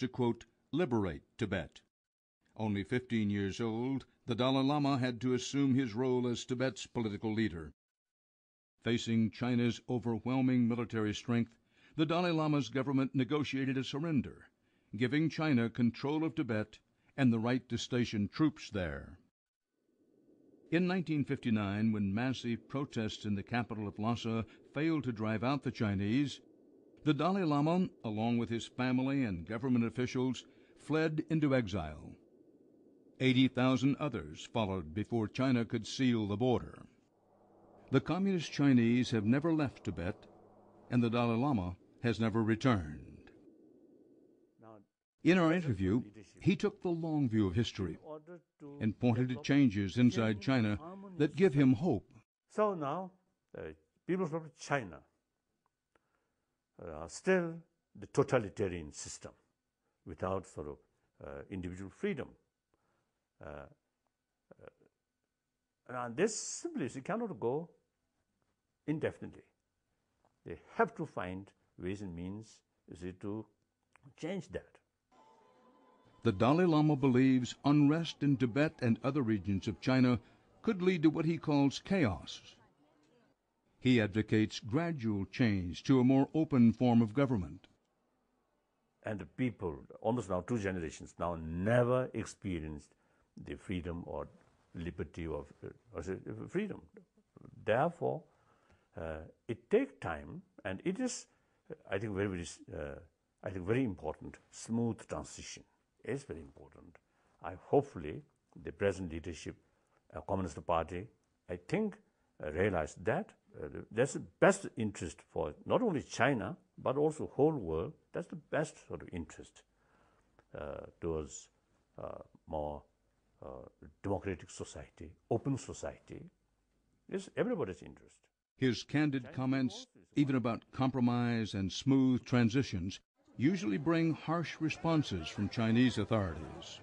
to, quote, liberate Tibet. Only 15 years old, the Dalai Lama had to assume his role as Tibet's political leader. Facing China's overwhelming military strength, the Dalai Lama's government negotiated a surrender, giving China control of Tibet and the right to station troops there. In 1959, when massive protests in the capital of Lhasa failed to drive out the Chinese, the Dalai Lama, along with his family and government officials, fled into exile. 80,000 others followed before China could seal the border. The Communist Chinese have never left Tibet, and the Dalai Lama has never returned. In our interview, he took the long view of history and pointed to changes inside China that give him hope. So now, people from China are still the totalitarian system without sort of individual freedom. And this simply cannot go indefinitely. They have to find ways and means to change that. The Dalai Lama believes unrest in Tibet and other regions of China could lead to what he calls chaos. He advocates gradual change to a more open form of government. And the people, almost now 2 generations, now never experienced the freedom or liberty of freedom. Therefore, it takes time, and it is, I think, very important. Smooth transition is very important. Hopefully, the present leadership, Communist Party, I think, realized that that's the best interest for not only China but also whole world. That's the best sort of interest towards more democratic society, open society. It's everybody's interest. His candid comments, even about compromise and smooth transitions, usually bring harsh responses from Chinese authorities.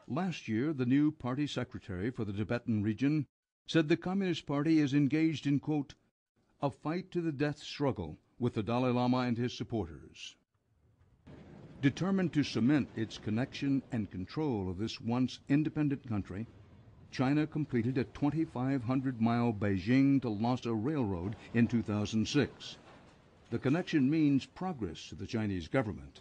Last year, the new party secretary for the Tibetan region said the Communist Party is engaged in, quote, a fight to the death struggle with the Dalai Lama and his supporters. Determined to cement its connection and control of this once independent country, China completed a 2,500-mile Beijing to Lhasa railroad in 2006. The connection means progress to the Chinese government.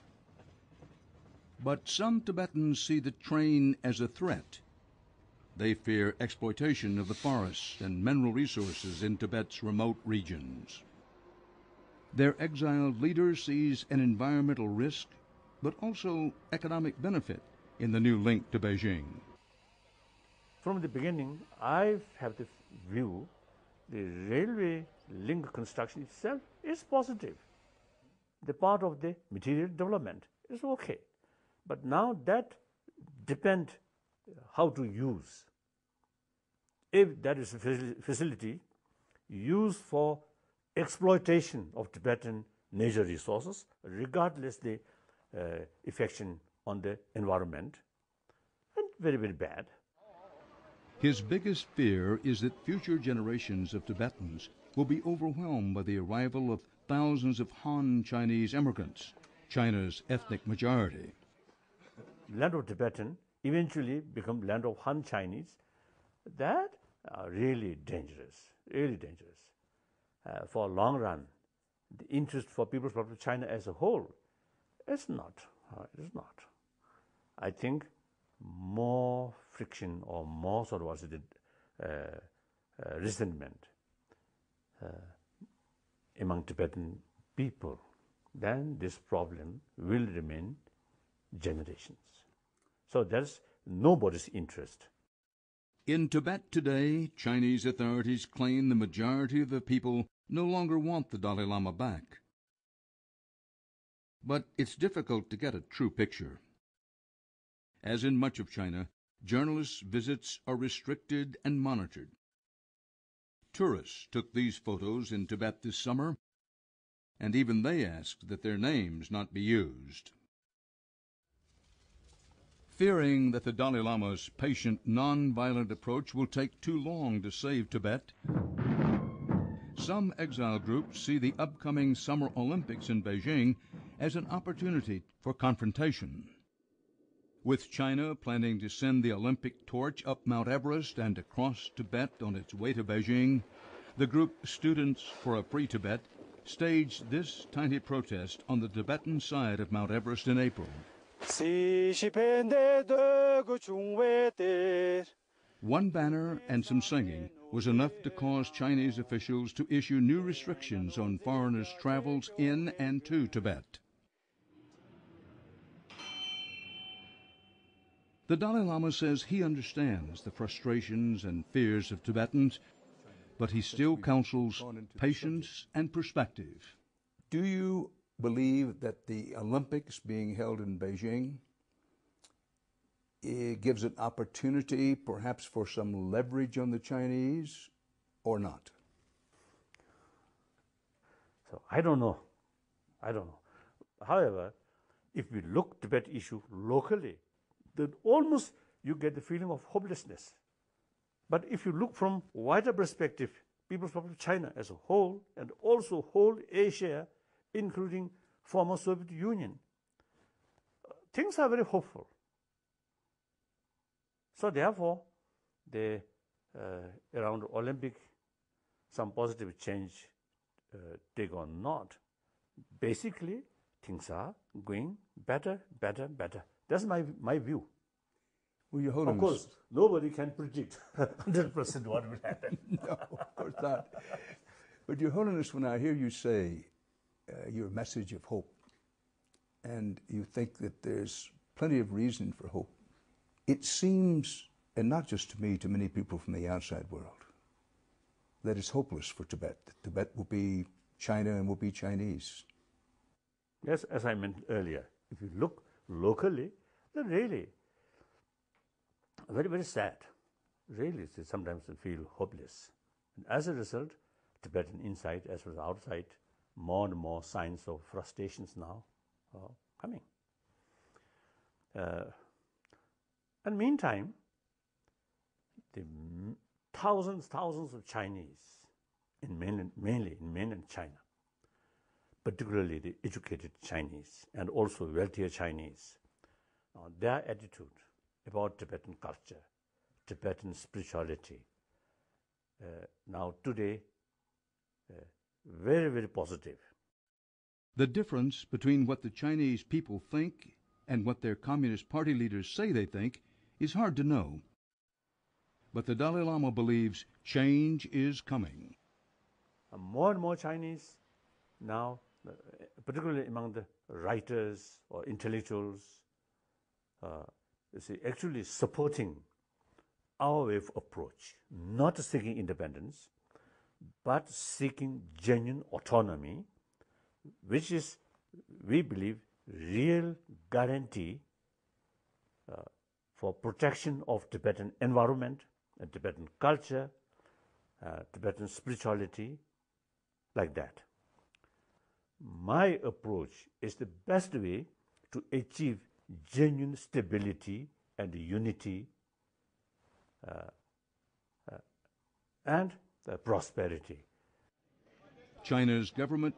But some Tibetans see the train as a threat. They fear exploitation of the forests and mineral resources in Tibet's remote regions. Their exiled leader sees an environmental risk, but also economic benefit in the new link to Beijing. From the beginning, I have the view the railway link construction itself is positive. The part of the material development is okay. But now that depends how to use. If that is a facility used for exploitation of Tibetan nature resources, regardless the effect on the environment, and very, very bad. His biggest fear is that future generations of Tibetans will be overwhelmed by the arrival of thousands of Han Chinese immigrants, China's ethnic majority. Land of Tibetan eventually become land of Han Chinese. That are really dangerous, really dangerous. For a long run, the interest for People's Republic of China as a whole is not. It is not. I think more friction or more sort of resentment among Tibetan people, then this problem will remain generations. So there's nobody's interest. In Tibet today, Chinese authorities claim the majority of the people no longer want the Dalai Lama back. But it's difficult to get a true picture. As in much of China, journalists' visits are restricted and monitored. Tourists took these photos in Tibet this summer, and even they asked that their names not be used. Fearing that the Dalai Lama's patient, non-violent approach will take too long to save Tibet, Some exile groups see the upcoming Summer Olympics in Beijing as an opportunity for confrontation. With China planning to send the Olympic torch up Mount Everest and across Tibet on its way to Beijing, the group Students for a Free Tibet staged this tiny protest on the Tibetan side of Mount Everest in April. One banner and some singing was enough to cause Chinese officials to issue new restrictions on foreigners' travels in and to Tibet. The Dalai Lama says he understands the frustrations and fears of Tibetans, but he still counsels patience and perspective. Do you believe that the Olympics being held in Beijing gives an opportunity perhaps for some leverage on the Chinese or not? So I don't know. However, if we look Tibet issue locally, then almost you get the feeling of hopelessness. But if you look from wider perspective, People's Republic of China as a whole, and also whole Asia, including former Soviet Union, things are very hopeful. So therefore, around Olympic, some positive change take or not. Basically, things are going better. That's my view. Well, Your Holiness, of course, nobody can predict 100% what will happen. No, of course not. But Your Holiness, when I hear you say your message of hope, and you think that there's plenty of reason for hope, it seems, and not just to me, to many people from the outside world, that it's hopeless for Tibet. That Tibet will be China and will be Chinese. Yes, as I mentioned earlier, if you look locally, then really very sad. Really, sometimes they feel hopeless. And as a result, Tibetan inside as well as outside, more and more signs of frustrations now are coming. And meantime, the thousands of Chinese, mainly in mainland China, particularly the educated Chinese and also wealthier Chinese, their attitude about Tibetan culture, Tibetan spirituality, now today, very positive. The difference between what the Chinese people think and what their Communist Party leaders say they think is hard to know. But the Dalai Lama believes change is coming. More and more Chinese now, particularly among the writers or intellectuals, actually supporting our way of approach, not seeking independence, but seeking genuine autonomy, which is, we believe, real guarantee for protection of Tibetan environment and Tibetan culture, Tibetan spirituality, like that. My approach is the best way to achieve genuine stability and unity and prosperity. China's government